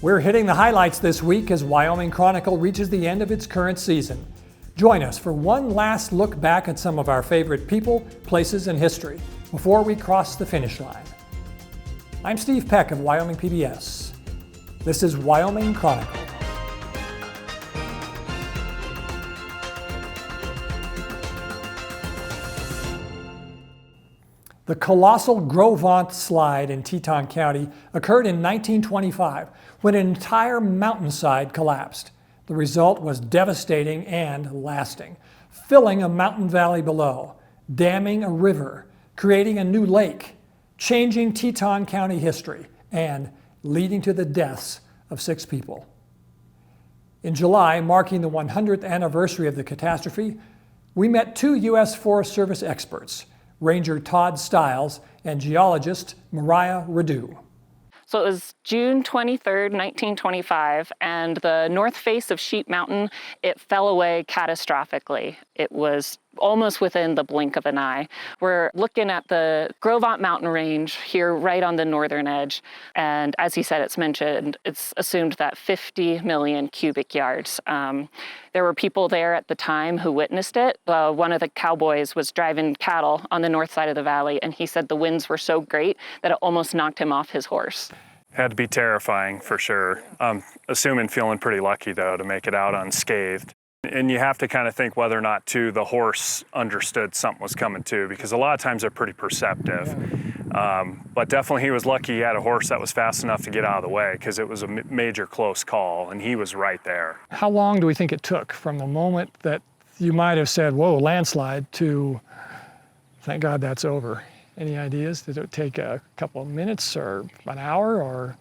We're hitting the highlights this week as Wyoming Chronicle reaches the end of its current season. Join us for one last look back at some of our favorite people, places, and history before we cross the finish line. I'm Steve Peck of Wyoming PBS. This is Wyoming Chronicle. The colossal Gros Ventre slide in Teton County occurred in 1925 when an entire mountainside collapsed. The result was devastating and lasting, filling a mountain valley below, damming a river, creating a new lake, changing Teton County history, and leading to the deaths of 6 people. In July, marking the 100th anniversary of the catastrophe, we met 2 U.S. Forest Service experts, Ranger Todd Stiles and geologist Mariah Redu. So it was June 23rd, 1925, and the north face of Sheep Mountain, it fell away catastrophically. It was almost within the blink of an eye. We're looking at the Gros Ventre mountain range here right on the northern edge. And as he said, it's assumed that 50 million cubic yards. There were people there at the time who witnessed it. One of the cowboys was driving cattle on the north side of the valley, and he said the winds were so great that it almost knocked him off his horse. Had to be terrifying for sure. Feeling pretty lucky though to make it out unscathed. And you have to kind of think whether or not too the horse understood something was coming too, because a lot of times they're pretty perceptive. But definitely he was lucky he had a horse that was fast enough to get out of the way, because it was a major close call and he was right there. How long do we think it took from the moment that you might have said, whoa, landslide, to thank God that's over? Any ideas? Did it take a couple of minutes or an hour or?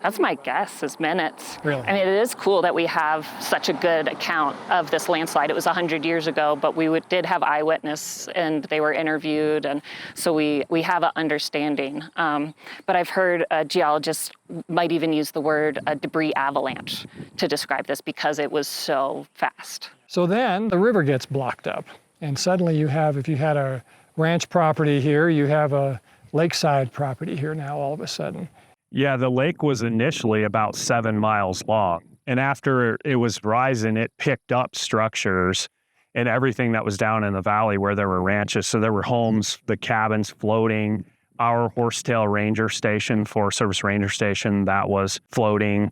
That's my guess, is minutes. Really? I mean, it is cool that we have such a good account of this landslide. It was 100 years ago, but we did have eyewitness and they were interviewed, and so we have an understanding. But I've heard geologists might even use the word a debris avalanche to describe this because it was so fast. So then the river gets blocked up, and suddenly you have, if you had a ranch property here, you have a lakeside property here now all of a sudden. Yeah, the lake was initially about 7 miles long. And after it was rising, it picked up structures and everything that was down in the valley where there were ranches. So there were homes, the cabins floating, our Horsetail Ranger Station, Forest Service Ranger Station, that was floating.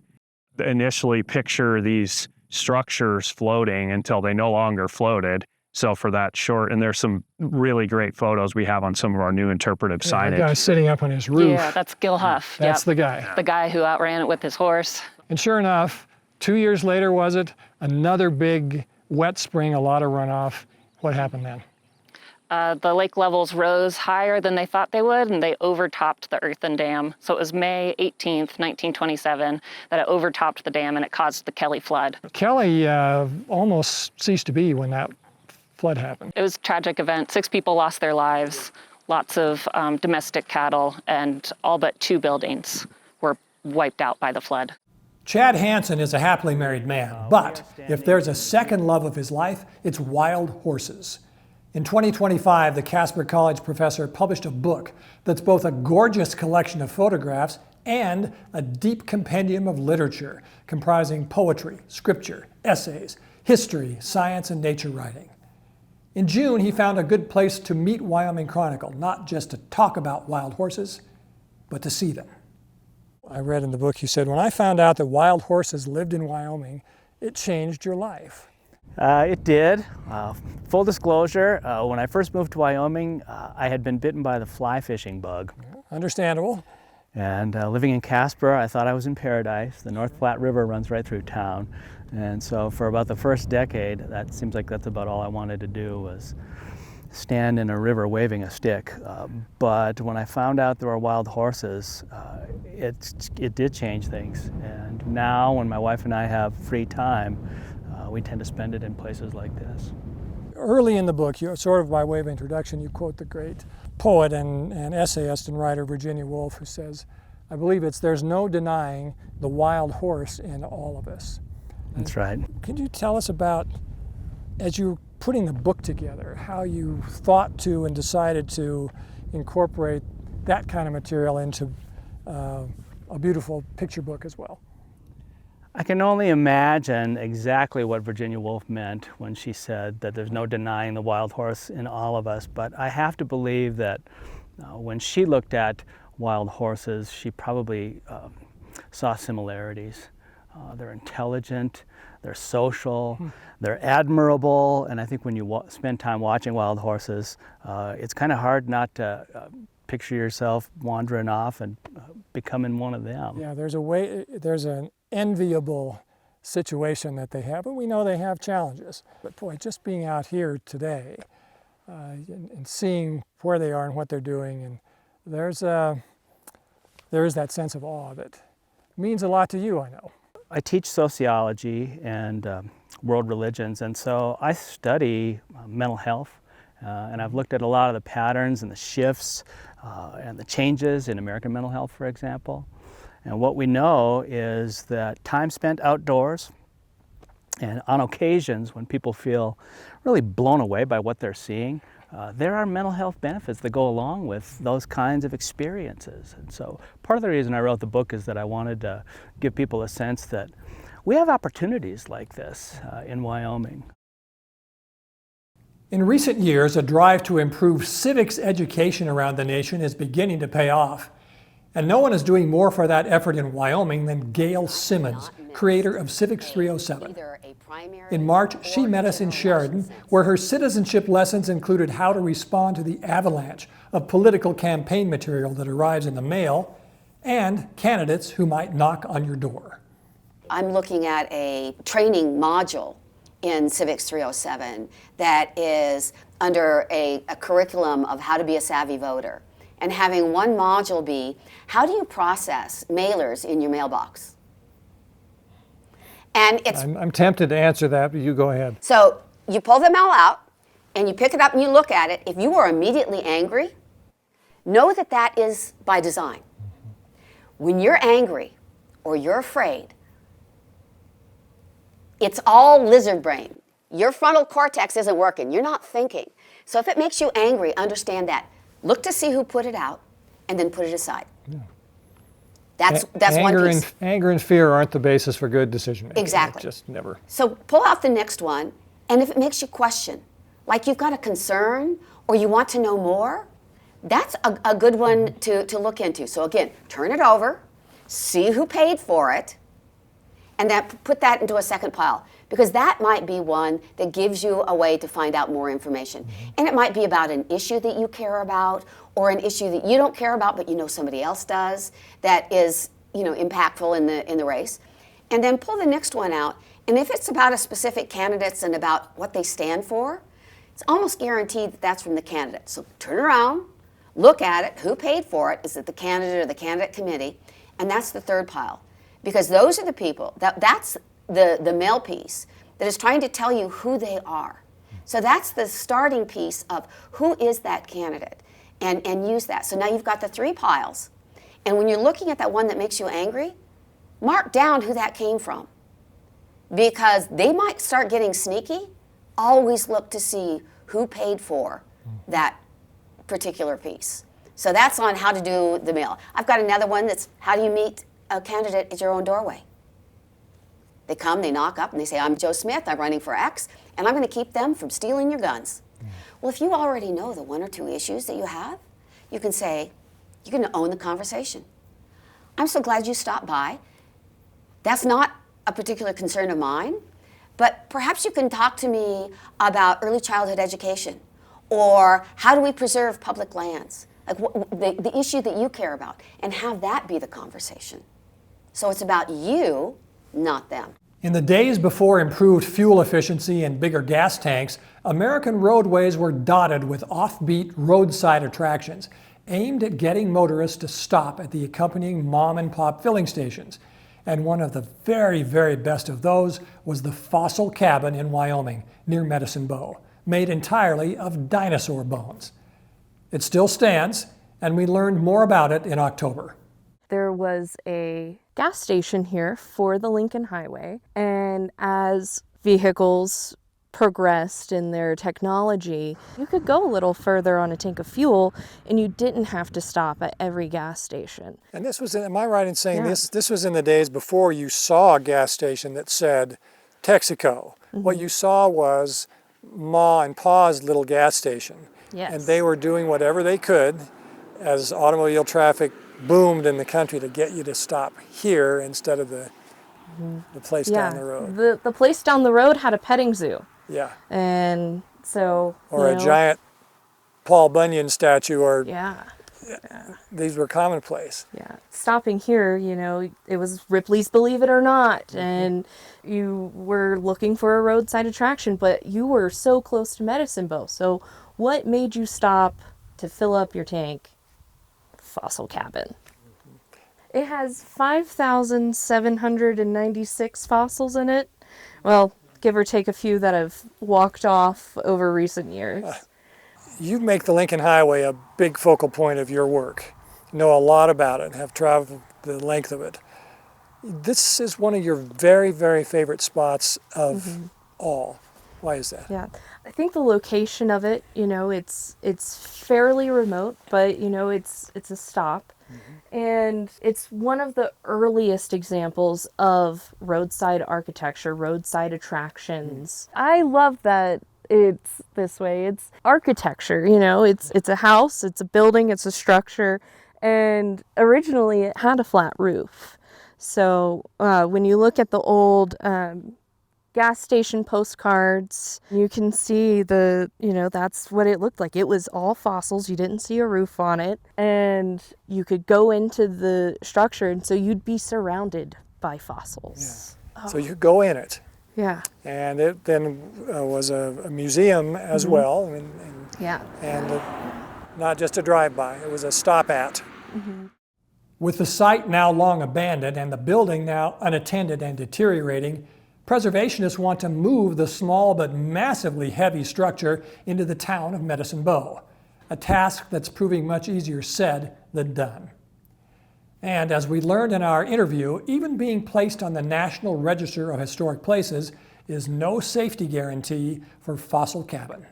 Initially picture these structures floating until they no longer floated. So for that short, and there's some really great photos we have on some of our new interpretive signage. The guy sitting up on his roof. Yeah, that's Gil Huff. That's the guy. The guy who outran it with his horse. And sure enough, 2 years later, was it, another big wet spring, a lot of runoff. What happened then? The lake levels rose higher than they thought they would, and they overtopped the earthen dam. So it was May 18th, 1927, that it overtopped the dam, and it caused the Kelly flood. Kelly almost ceased to be when that flood happened. It was a tragic event. 6 people lost their lives, lots of domestic cattle, and all but 2 buildings were wiped out by the flood. Chad Hansen is a happily married man, but if there's a second love of his life, it's wild horses. In 2025, the Casper College professor published a book that's both a gorgeous collection of photographs and a deep compendium of literature comprising poetry, scripture, essays, history, science, and nature writing. In June, he found a good place to meet Wyoming Chronicle, not just to talk about wild horses, but to see them. I read in the book, you said, when I found out that wild horses lived in Wyoming, it changed your life. It did. Full disclosure, when I first moved to Wyoming, I had been bitten by the fly fishing bug. Understandable. And living in Casper, I thought I was in paradise. The North Platte River runs right through town. And so for about the first decade, that seems like that's about all I wanted to do was stand in a river waving a stick. But when I found out there were wild horses, it did change things. And now when my wife and I have free time, we tend to spend it in places like this. Early in the book, you sort of by way of introduction, you quote the great poet and essayist and writer Virginia Woolf, who says, I believe there's no denying the wild horse in all of us. That's right. Could you tell us about, as you were putting the book together, how you thought to and decided to incorporate that kind of material into a beautiful picture book as well? I can only imagine exactly what Virginia Woolf meant when she said that there's no denying the wild horse in all of us, but I have to believe that when she looked at wild horses, she probably saw similarities. They're intelligent, they're social, they're admirable, and I think when you spend time watching wild horses, it's kind of hard not to picture yourself wandering off and becoming one of them. Yeah, there's an enviable situation that they have, but we know they have challenges. But boy, just being out here today and seeing where they are and what they're doing, and there is that sense of awe that means a lot to you, I know. I teach sociology and world religions, and so I study mental health, and I've looked at a lot of the patterns and the shifts and the changes in American mental health, for example. And what we know is that time spent outdoors, and on occasions when people feel really blown away by what they're seeing, there are mental health benefits that go along with those kinds of experiences. And so part of the reason I wrote the book is that I wanted to give people a sense that we have opportunities like this in Wyoming. In recent years, a drive to improve civics education around the nation is beginning to pay off. And no one is doing more for that effort in Wyoming than Gail Simmons, creator of Civics 307. In March, she met us in Sheridan, where her citizenship lessons included how to respond to the avalanche of political campaign material that arrives in the mail, and candidates who might knock on your door. I'm looking at a training module in Civics 307 that is under a curriculum of how to be a savvy voter. And having one module be, how do you process mailers in your mailbox? And I'm tempted to answer that, but you go ahead. So you pull them all out, and you pick it up and you look at it. If you are immediately angry, know that that is by design. When you're angry or you're afraid, it's all lizard brain. Your frontal cortex isn't working. You're not thinking. So if it makes you angry, understand that. Look to see who put it out, and then put it aside. Yeah. That's one piece. Anger and fear aren't the basis for good decision making. Exactly. Just never. So pull out the next one, and if it makes you question, like you've got a concern or you want to know more, that's a good one to look into. So again, turn it over, see who paid for it, and then put that into a second pile. Because that might be one that gives you a way to find out more information. And it might be about an issue that you care about, or an issue that you don't care about but you know somebody else does, that is, impactful in the race. And then pull the next one out, and if it's about a specific candidate and about what they stand for, it's almost guaranteed that that's from the candidate. So turn around, look at it, who paid for it, is it the candidate or the candidate committee, and that's the third pile. Because those are the people, that's the mail piece that is trying to tell you who they are. So that's the starting piece of who is that candidate, and use that. So now you've got the three piles. And when you're looking at that one that makes you angry, mark down who that came from. Because they might start getting sneaky. Always look to see who paid for that particular piece. So that's on how to do the mail. I've got another one that's how do you meet a candidate at your own doorway. They come, they knock up, and they say, I'm Joe Smith, I'm running for X, and I'm going to keep them from stealing your guns. Well, if you already know the one or two issues that you have, you can say, you can own the conversation. I'm so glad you stopped by. That's not a particular concern of mine, but perhaps you can talk to me about early childhood education, or how do we preserve public lands, like the issue that you care about, and have that be the conversation. So it's about you, not them. In the days before improved fuel efficiency and bigger gas tanks, American roadways were dotted with offbeat roadside attractions aimed at getting motorists to stop at the accompanying mom and pop filling stations. And one of the very, very best of those was the Fossil Cabin in Wyoming, near Medicine Bow, made entirely of dinosaur bones. It still stands, and we learned more about it in October. There was a gas station here for the Lincoln Highway, and as vehicles progressed in their technology, you could go a little further on a tank of fuel and you didn't have to stop at every gas station. And this was, am I right in saying Yeah. this was in the days before you saw a gas station that said Texaco. What you saw was Ma and Pa's little gas station. Yes. And they were doing whatever they could as automobile traffic boomed in the country to get you to stop here instead of the place down the road. The place down the road had a petting zoo. Yeah. And so, Or you a know, giant Paul Bunyan statue, or Yeah. these were commonplace. Yeah. Stopping here, you know, it was Ripley's Believe It or Not, and you were looking for a roadside attraction, but you were so close to Medicine Bow. So what made you stop to fill up your tank? Fossil Cabin. It has 5,796 fossils in it. Well, give or take a few that have walked off over recent years. You make the Lincoln Highway a big focal point of your work. You know a lot about it, have traveled the length of it. This is one of your very, very favorite spots of all. Why is that? Yeah, I think the location of it, you know, it's fairly remote, but you know, it's a stop. And it's one of the earliest examples of roadside architecture, roadside attractions. I love that it's this way. It's architecture, you know, it's a house, it's a building, it's a structure, and originally it had a flat roof. So when you look at the old gas station postcards, you can see that's what it looked like. It was all fossils. You didn't see a roof on it, and you could go into the structure, and so you'd be surrounded by fossils. Yeah. So you could go in it. Yeah. And it then was a museum as well, Yeah. and not just a drive-by, it was a stop at. With the site now long abandoned and the building now unattended and deteriorating, preservationists want to move the small but massively heavy structure into the town of Medicine Bow, a task that's proving much easier said than done. And as we learned in our interview, even being placed on the National Register of Historic Places is no safety guarantee for Fossil Cabin.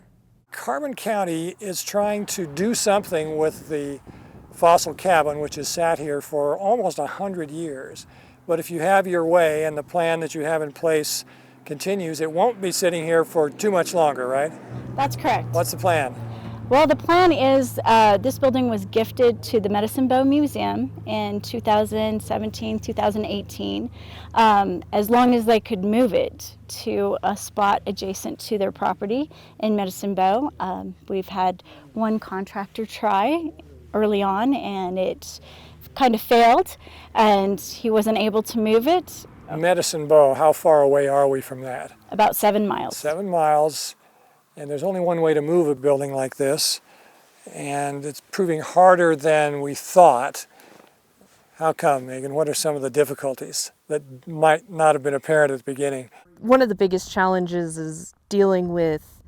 Carbon County is trying to do something with the Fossil Cabin, which has sat here for almost 100 years. But if you have your way and the plan that you have in place continues, it won't be sitting here for too much longer, right? That's correct. What's the plan? Well, the plan is this building was gifted to the Medicine Bow Museum in 2017, 2018, as long as they could move it to a spot adjacent to their property in Medicine Bow. We've had one contractor try early on, and it kind of failed, and he wasn't able to move it. Medicine Bow, how far away are we from that? About 7 miles. 7 miles. And there's only one way to move a building like this, and it's proving harder than we thought. How come, Megan? What are some of the difficulties that might not have been apparent at the beginning? One of the biggest challenges is dealing with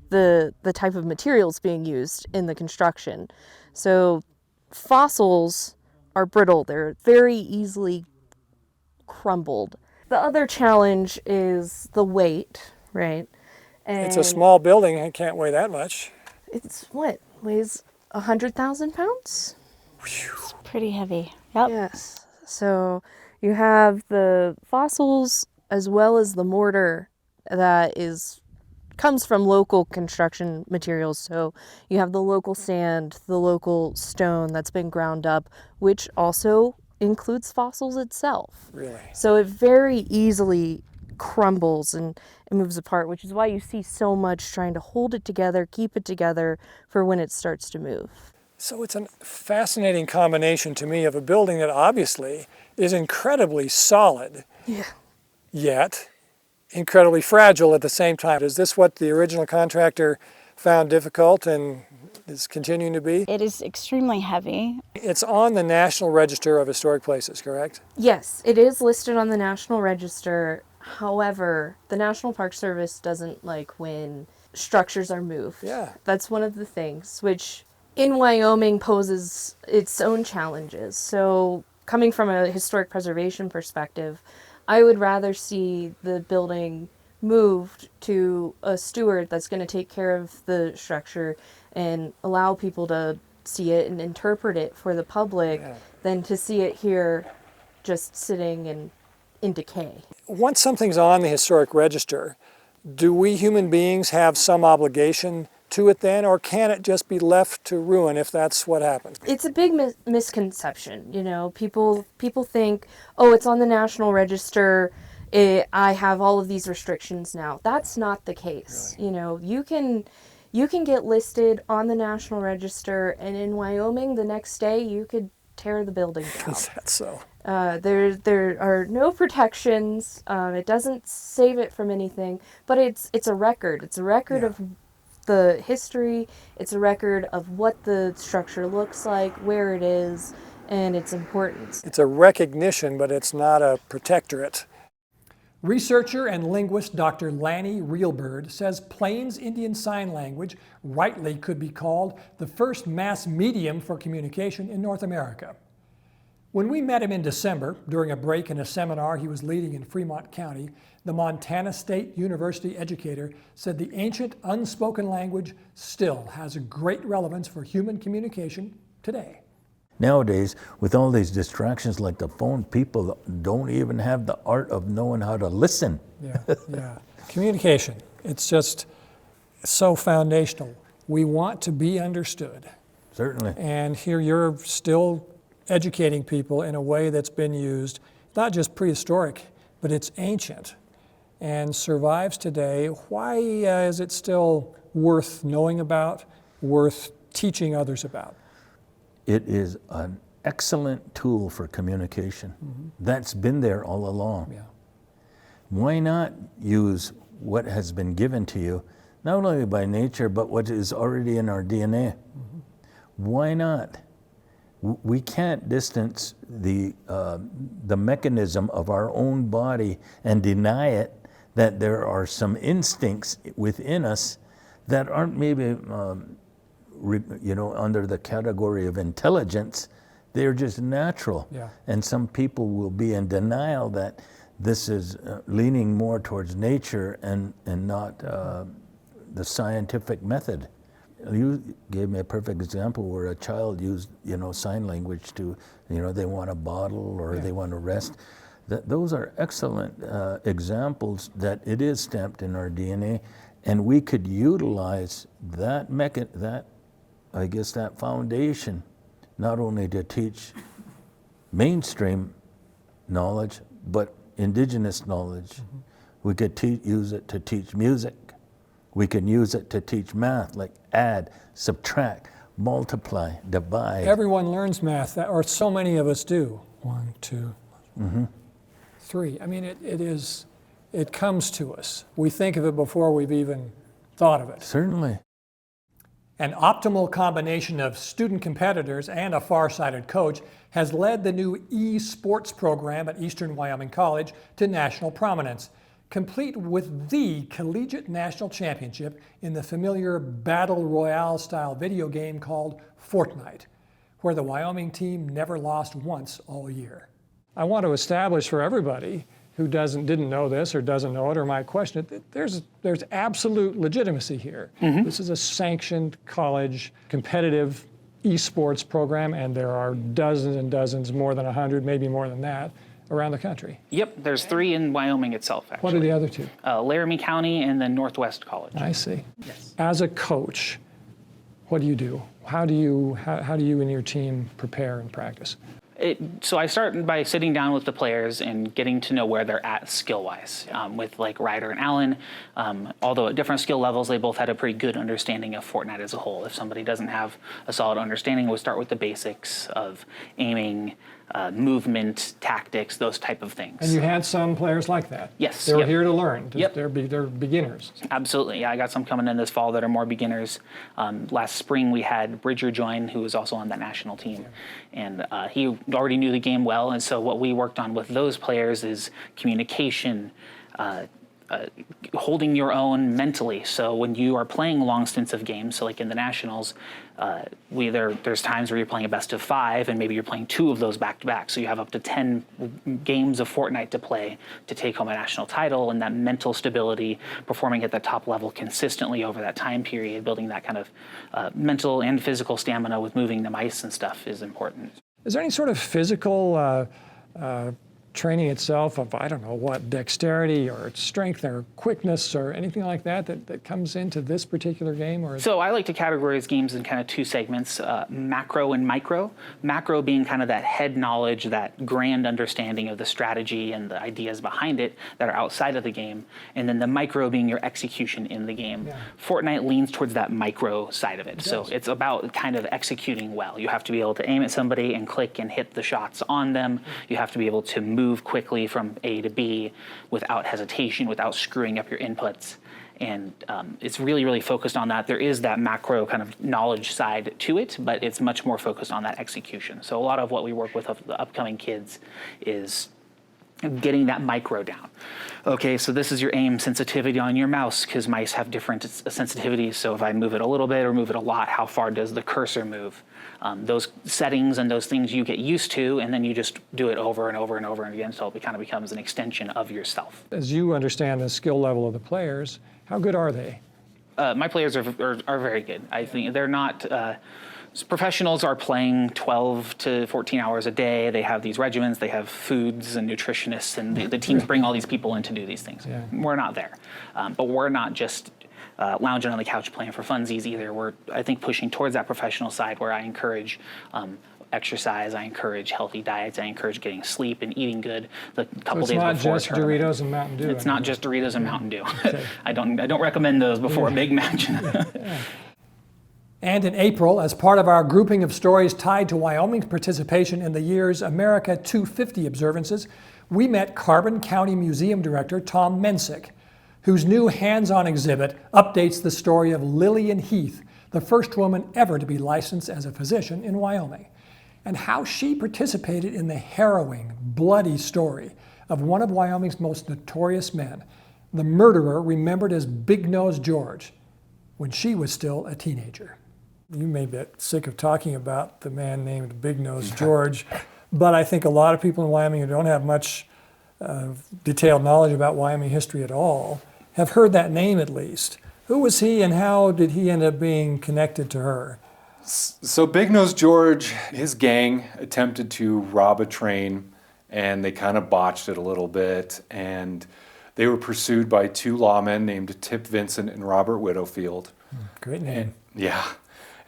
the type of materials being used in the construction. So fossils are brittle. They're very easily crumbled. The other challenge is the weight, right? And It's a small building, it can't weigh that much. It's what? Weighs 100,000 pounds? It's pretty heavy. Yep. Yes. So you have the fossils as well as the mortar that comes from local construction materials. So you have the local sand, the local stone that's been ground up, which also includes fossils itself. Really? So it very easily crumbles and it moves apart, which is why you see so much trying to hold it together, keep it together for when it starts to move. So it's a fascinating combination to me of a building that obviously is incredibly solid, yet incredibly fragile at the same time. Is this what the original contractor found difficult and is continuing to be? It is extremely heavy. It's on the National Register of Historic Places, correct? Yes, it is listed on the National Register. However, the National Park Service doesn't like when structures are moved. Yeah. That's one of the things which in Wyoming poses its own challenges. So coming from a historic preservation perspective, I would rather see the building moved to a steward that's going to take care of the structure and allow people to see it and interpret it for the public than to see it here just sitting in decay. Once something's on the historic register, do we human beings have some obligation to it then, or can it just be left to ruin if that's what happens? It's a big misconception, you know. People think, oh, it's on the National Register, I have all of these restrictions now. That's not the case. Really? You know, you can get listed on the National Register, and in Wyoming the next day you could tear the building down. Is that so? There are no protections. It doesn't save it from anything, but it's a record. It's a record of the history. It's a record of what the structure looks like, where it is, and its importance. It's a recognition, but it's not a protectorate. Researcher and linguist Dr. Lanny Reelbird says Plains Indian Sign Language rightly could be called the first mass medium for communication in North America. When we met him in December during a break in a seminar he was leading in Fremont County, the Montana State University educator said the ancient unspoken language still has a great relevance for human communication today. Nowadays, with all these distractions like the phone, people don't even have the art of knowing how to listen. Yeah. Communication, it's just so foundational. We want to be understood. Certainly. And here you're still educating people in a way that's been used, not just prehistoric, but it's ancient and survives today. Why is it still worth knowing about, worth teaching others about? It is an excellent tool for communication. That's been there all along. Yeah. Why not use what has been given to you, not only by nature, but what is already in our DNA? Why not? We can't distance the mechanism of our own body and deny it that there are some instincts within us that aren't maybe under the category of intelligence. They're just natural. Yeah. And some people will be in denial that this is leaning more towards nature and not the scientific method. You gave me a perfect example where a child used, sign language to, they want a bottle or they want to rest. Those are excellent examples that it is stamped in our DNA, and we could utilize that foundation not only to teach mainstream knowledge, but indigenous knowledge. We could use it to teach music. We can use it to teach math, like add, subtract, multiply, divide. Everyone learns math, or so many of us do. 1, 2, 3. I mean, it comes to us. We think of it before we've even thought of it. Certainly. An optimal combination of student competitors and a far-sighted coach has led the new eSports program at Eastern Wyoming College to national prominence, complete with the Collegiate National Championship in the familiar Battle Royale-style video game called Fortnite, where the Wyoming team never lost once all year. I want to establish for everybody who didn't know this or doesn't know it or might question it, there's absolute legitimacy here. This is a sanctioned college competitive eSports program, and there are dozens and dozens, more than 100, maybe more than that, around the country. Yep, there's 3 in Wyoming itself, actually. What are the other 2? Laramie County and then Northwest College. I see. Yes. As a coach, what do you do? How do you and your team prepare and practice? So I start by sitting down with the players and getting to know where they're at skill-wise. With like Ryder and Allen, although at different skill levels, they both had a pretty good understanding of Fortnite as a whole. If somebody doesn't have a solid understanding, we'll start with the basics of aiming, movement, tactics, those type of things. And you had some players like that? Yes. They were here to learn. Yep. They're beginners. Absolutely. Yeah, I got some coming in this fall that are more beginners. Last spring we had Bridger join, who was also on that national team. And he already knew the game well, and so what we worked on with those players is communication, holding your own mentally. So when you are playing long stints of games, so like in the Nationals, there's times where you're playing a best of 5 and maybe you're playing 2 of those back to back. So you have up to 10 games of Fortnite to play to take home a national title, and that mental stability, performing at the top level consistently over that time period, building that kind of mental and physical stamina with moving the mice and stuff is important. Is there any sort of physical training itself of, I don't know what, dexterity or strength or quickness or anything like that comes into this particular game? Or So I like to categorize games in kind of 2 segments, macro and micro. Macro being kind of that head knowledge, that grand understanding of the strategy and the ideas behind it that are outside of the game. And then the micro being your execution in the game. Yeah. Fortnite leans towards that micro side of it. So it's about kind of executing well. You have to be able to aim at somebody and click and hit the shots on them. You have to be able to move quickly from A to B without hesitation, without screwing up your inputs. And it's really, really focused on that. There is that macro kind of knowledge side to it, but it's much more focused on that execution. So a lot of what we work with of the upcoming kids is getting that micro down. Okay, so this is your aim sensitivity on your mouse, because mice have different sensitivities. So if I move it a little bit or move it a lot, how far does the cursor move? Those settings and those things you get used to, and then you just do it over and over and over again until it kind of becomes an extension of yourself. As you understand the skill level of the players, how good are they? My players are very good. I think they're not... Professionals are playing 12 to 14 hours a day. They have these regimens, they have foods and nutritionists, and the teams bring all these people in to do these things. Yeah. We're not there. But we're not just lounging on the couch playing for funsies either. We're, I think, pushing towards that professional side where I encourage exercise, I encourage healthy diets, I encourage getting sleep and eating good the couple days before. It's not just Doritos and Mountain Dew. It's not just Doritos and Mountain Dew. Okay. I don't recommend those before a big match. Yeah. And in April, as part of our grouping of stories tied to Wyoming's participation in the year's America 250 observances, we met Carbon County Museum Director Tom Mensick, whose new hands-on exhibit updates the story of Lillian Heath, the first woman ever to be licensed as a physician in Wyoming, and how she participated in the harrowing, bloody story of one of Wyoming's most notorious men, the murderer remembered as Big Nose George, when she was still a teenager. You may be sick of talking about the man named Big Nose George, but I think a lot of people in Wyoming who don't have much detailed knowledge about Wyoming history at all have heard that name at least. Who was he and how did he end up being connected to her? So Big Nose George, his gang attempted to rob a train and they kind of botched it a little bit, and they were pursued by 2 lawmen named Tip Vincent and Robert Widowfield. Great name. Yeah.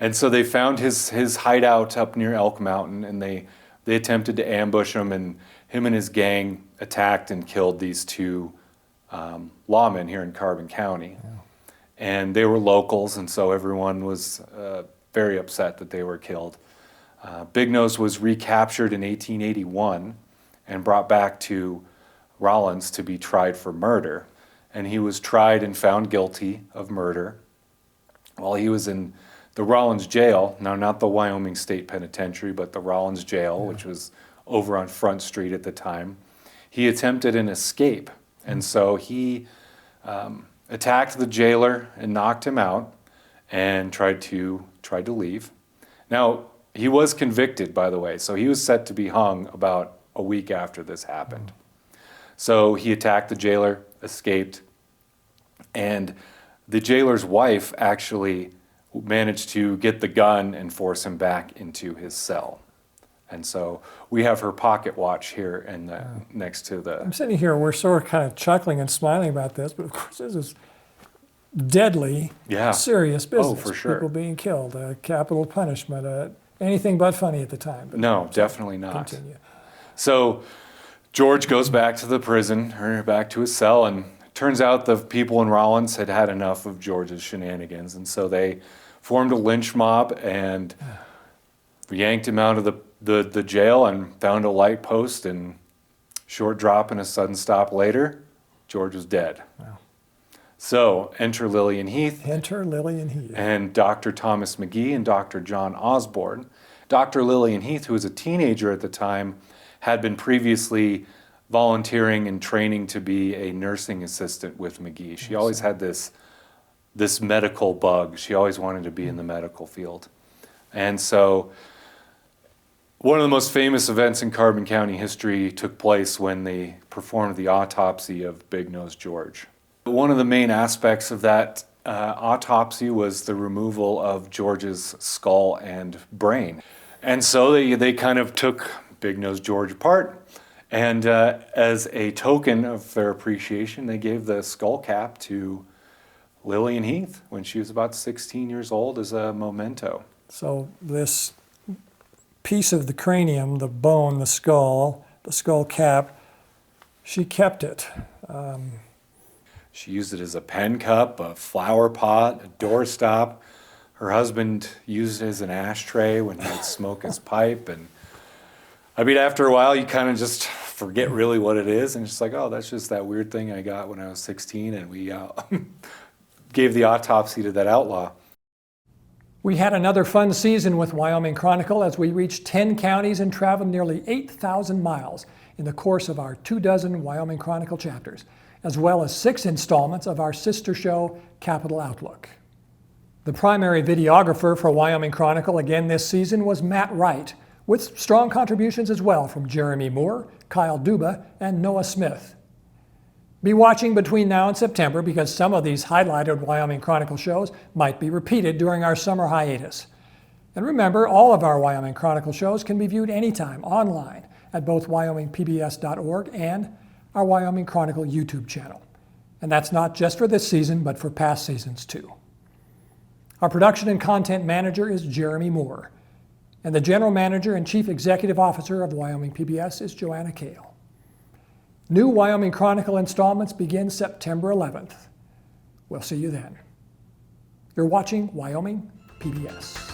And so they found his hideout up near Elk Mountain, and they attempted to ambush him, and him and his gang attacked and killed these 2 lawmen here in Carbon County. Yeah. And they were locals, and so everyone was very upset that they were killed. Big Nose was recaptured in 1881 and brought back to Rollins to be tried for murder. And he was tried and found guilty of murder while he was in the Rollins jail, now not the Wyoming State Penitentiary, but the Rollins jail, which was over on Front Street at the time. He attempted an escape, and so he attacked the jailer and knocked him out and tried to leave. Now, he was convicted, by the way, so he was set to be hung about a week after this happened. So he attacked the jailer, escaped, and the jailer's wife actually managed to get the gun and force him back into his cell. And so we have her pocket watch here in the, next to the... I'm sitting here, we're sort of kind of chuckling and smiling about this, but of course this is deadly, serious business. Oh, for sure. People being killed, capital punishment, anything but funny at the time. But no, definitely not. Continue. So George goes back to the prison, or back to his cell, and turns out the people in Rollins had had enough of George's shenanigans, and so they formed a lynch mob and yanked him out of the jail and found a light post, and short drop and a sudden stop later, George was dead. Wow. So enter Lillian Heath. Enter Lillian Heath. And Dr. Thomas McGee and Dr. John Osborne. Dr. Lillian Heath, who was a teenager at the time, had been previously volunteering and training to be a nursing assistant with McGee. She always had this medical bug. She always wanted to be in the medical field. And so one of the most famous events in Carbon County history took place when they performed the autopsy of Big Nose George. One of the main aspects of that autopsy was the removal of George's skull and brain. And so they kind of took Big Nose George apart, and as a token of their appreciation, they gave the skull cap to Lillian Heath when she was about 16 years old as a memento. So this piece of the cranium, the bone, the skull cap, she kept it. She used it as a pen cup, a flower pot, a doorstop. Her husband used it as an ashtray when he would smoke his pipe. And I mean, after a while, you kind of just forget really what it is. And it's just like, oh, that's just that weird thing I got when I was 16. And we gave the autopsy to that outlaw. We had another fun season with Wyoming Chronicle as we reached 10 counties and traveled nearly 8,000 miles in the course of our 24 Wyoming Chronicle chapters, as well as 6 installments of our sister show, Capital Outlook. The primary videographer for Wyoming Chronicle again this season was Matt Wright, with strong contributions as well from Jeremy Moore, Kyle Duba, and Noah Smith. Be watching between now and September because some of these highlighted Wyoming Chronicle shows might be repeated during our summer hiatus. And remember, all of our Wyoming Chronicle shows can be viewed anytime online at both wyomingpbs.org and our Wyoming Chronicle YouTube channel. And that's not just for this season, but for past seasons too. Our production and content manager is Jeremy Moore, and the general manager and chief executive officer of Wyoming PBS is Joanna Kale. New Wyoming Chronicle installments begin September 11th. We'll see you then. You're watching Wyoming PBS.